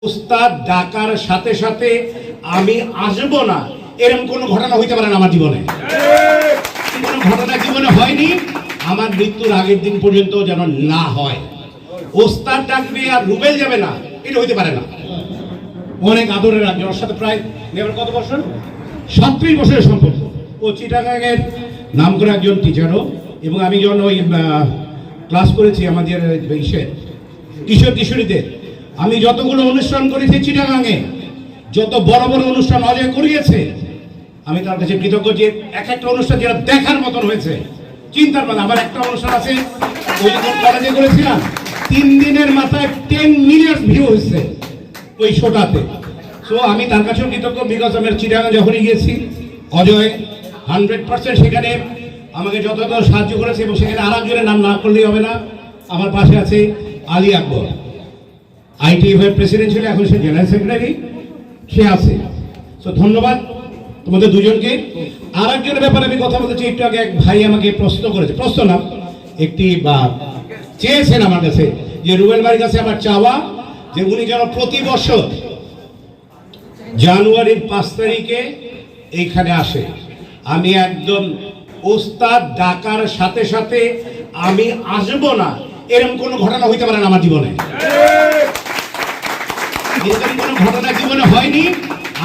উস্তাদ ডাকার সাথে সাথে আমি আসব না, এরকম কোনো ঘটনা হইতে পারে না আমার জীবনে। কোনো ঘটনা জীবনে হয়নি, আমার মৃত্যুর আগের দিন পর্যন্ত যেন না হয়। ওস্তাদ ডাকবে আর রুবেল যাবে না, এটা হইতে পারে না। অনেক আদরের রাখবে, ওর সাথে প্রায় নেবার কত বছর, 37 বছরের সম্পর্ক। ও চিটাগাংয়ের নাম করে একজন টিচারও, এবং আমি যখন ওই ক্লাস করেছি আমাদের কিশোর কিশোরীদের, আমি যতগুলো অনুষ্ঠান করেছি চিটাগাংয়ে, যত বড় বড় অনুষ্ঠান অজয় করিয়েছে, আমি তার কাছে কৃতজ্ঞ যে এক একটা অনুষ্ঠান যেটা দেখার মতন হয়েছে, চিন্তার কথা। আমার একটা অনুষ্ঠান আছে ওই যখন কলেজে করেছিলাম, 3 দিনের মাথায় 10 মিলিয়ন ভিউ হয়েছে ওই শোটাতে। সো আমি তার কাছেও কৃতজ্ঞ, বিকজ আমি চিটাগাং যখনই গিয়েছি অজয় 100% সেখানে আমাকে যত সাহায্য করেছে, এবং সেখানে আর একজনের নাম না করলেই হবে না, আমার পাশে আছে আলী আকবর, ITF এর প্রেসিডেন্ট ছিল, এখন সে জেনারেল সেক্রেটারি, সে আছে। সো ধন্যবাদ তোমাদের দুজনকে। আর একজনের ব্যাপারে আমি কথা বলতে চাই। একটু আগে এক ভাই আমাকে প্রশ্ন করেছে, প্রশ্ন না, একটি চেয়েছেন আমার কাছে, যে রুবেল ভাইয়ের কাছে আমার চাওয়া যে উনি যেন প্রতি বছর জানুয়ারির 5 তারিখে এইখানে আসে। আমি একদম ওস্তাদ ডাকার সাথে সাথে আমি আসব না, এরকম কোনো ঘটনা হইতে পারে না আমার জীবনে। এরকম কোনো ঘটনা জীবনে হয়নি,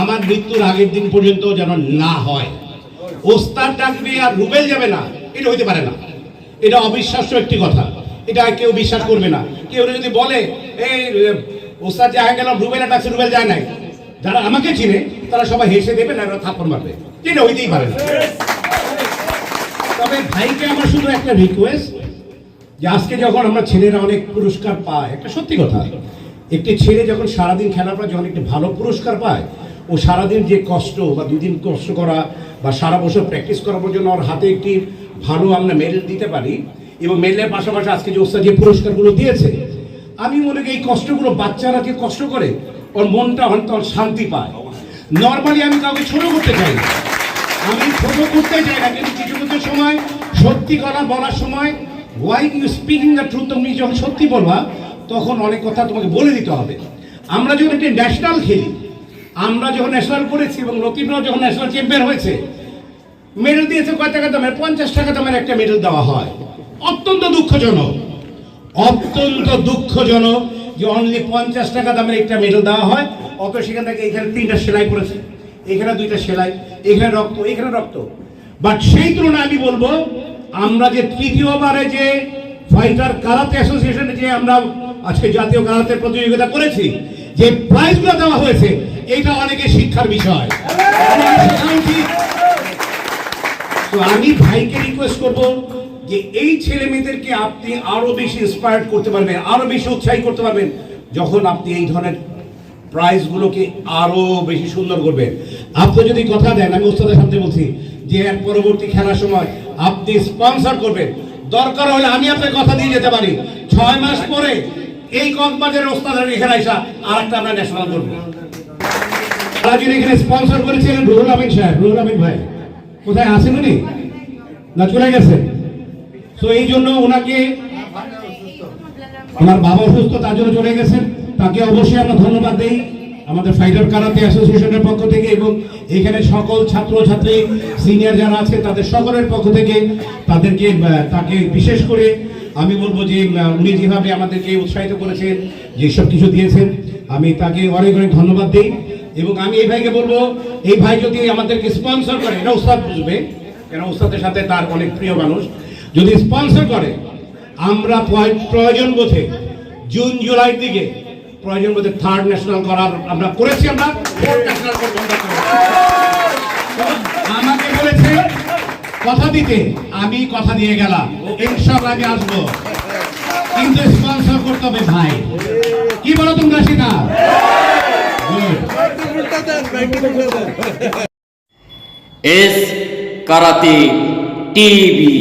আমার মৃত্যুর আগের দিন পর্যন্ত যেন না হয়। ওস্তাদ ডাকবে আর রুবেল যাবে না, এটা হইতে পারে না। এটা অবিশ্বাস্য একটি কথা, এটা কেউ বিশ্বাস করবে না। কেউ যদি বলে এই ওস্তাদ যায় গেল, রুবেলা ডাকছে, রুবেল যায় নাই, যারা আমাকে চিনে তারা সবাই হেসে দেবে, না থাপ্পড় মারবে, এটা হইতেই পারে না। তবে ভাইকে আমার শুধু একটা রিকোয়েস্ট, যে আজকে যখন আমরা ছেলেরা অনেক পুরস্কার পায়, একটা সত্যি কথা, একটি ছেলে যখন সারাদিন খেলার পর যখন একটি ভালো পুরস্কার পায়, ও সারাদিন যে কষ্ট বা 2 দিন কষ্ট করা বা সারা বছর প্র্যাকটিস করার জন্য ওর হাতে একটি ভালো আমরা মেডেল দিতে পারি, এবং মেডেলের পাশাপাশি আজকে যে ওস্তাদ যে পুরস্কারগুলো দিয়েছে, আমি মনে করি এই কষ্টগুলো বাচ্চারা যে কষ্ট করে ওর মনটা অন্তর শান্তি পায়। নর্মালি আমি কাউকে ছোট করতে চাই না, আমি ছোট করতে চাই না, কিন্তু কিছু কিছু সময় সত্যি কথা বলার সময়, why you speaking the truth, তুমি যখন সত্যি বলবা তখন অনেক কথা তোমাকে বলে দিতে হবে। আমরা যখন একটি ন্যাশনাল খেলি, আমরা যখন ন্যাশনাল করেছি এবং লতিফরাও যখন ন্যাশনাল চ্যাম্পিয়ন হয়েছে, মেডেল দিয়েছে কয় টাকা দামের, 50 টাকা দামের একটা মেডেল দেওয়া হয়। অত্যন্ত দুঃখজনক, অত্যন্ত দুঃখজনক যে অনলি 50 টাকা দামের একটা মেডেল দেওয়া হয়। অত সেখান থেকে এখানে 3টা সেলাই করেছে, এখানে 2টা সেলাই, এখানে রক্ত, এখানে রক্ত। বাট সেই তুলনায় আমি বলবো, আমরা যে তৃতীয়বারে যে ফাইটার কারাতে অ্যাসোসিয়েশনে যে আমরা আজকে জাতীয় কারাতে প্রতিযোগিতা করেছি, যে প্রাইজগুলো দেওয়া হয়েছে, এটা অনেকের শিক্ষার বিষয়। তো আমি ভাইকে রিকোয়েস্ট করব যে এই ছেলে মেয়েদেরকে আপনি আরো বেশি ইন্সপায়ার করতে পারবেন, আরো বেশি উৎসাহী করতে পারবেন, যখন আপনি এই ধরনের প্রাইজগুলোকে আরো বেশি সুন্দর করবেন। আপনি যদি কথা দেন, আমি ওস্তাদের সামনে বলছি যে এর পরবর্তী খেলার সময় আপনি স্পন্সর করবেন, দরকার হলে আমি আপনার কথা দিয়ে যেতে পারি, 6 মাস পরে এই কক্সবাজারের ওস্তাদের এখানে আসা আর একটা আমরা ন্যাশনাল করবো। তারা যিনি এখানে স্পন্সর করেছিলেন রুহুল আমিন সাহেব, রুহুল আমিন ভাই কোথায় আছেন উনি, না চলে গেছেন? তো এই জন্য ওনাকে, আমার বাবা অসুস্থ, তার জন্য চলে গেছেন, তাকে অবশ্যই আমরা ধন্যবাদ দেই আমাদের ফাইটার কারাতে অ্যাসোসিয়েশনের পক্ষ থেকে, এবং এখানে সকল ছাত্র ছাত্রী সিনিয়র যারা আছে তাদের সকলের পক্ষ থেকে তাকে বিশেষ করে আমি বলবো যে উনি যেভাবে আমাদেরকে উৎসাহিত করেছেন, যেসব কিছু দিয়েছেন, আমি তাকে অনেক অনেক ধন্যবাদ দিই। এবং আমি এই ভাইকে বলবো, এই ভাই যদি আমাদেরকে স্পন্সর করে, এটা উস্তাদ বুঝবে, কেন উস্তাদের সাথে তার অনেক প্রিয় মানুষ, যদি স্পন্সর করে, আমরা প্রয়োজন বোধে জুন জুলাইয়ের দিকে প্রয়োজন বোধে 3rd ন্যাশনাল করার আমরা করেছি, আমরা 4th ন্যাশনাল করব। আমাকে বলেছে কথা দিতে, আমি কথা দিয়ে গেলাম, ইনশাআল্লাহ আমি আসবো, কিন্তু স্পন্সর করতে হবে ভাই। কি বলো তোমরা সেটা? S karate TV.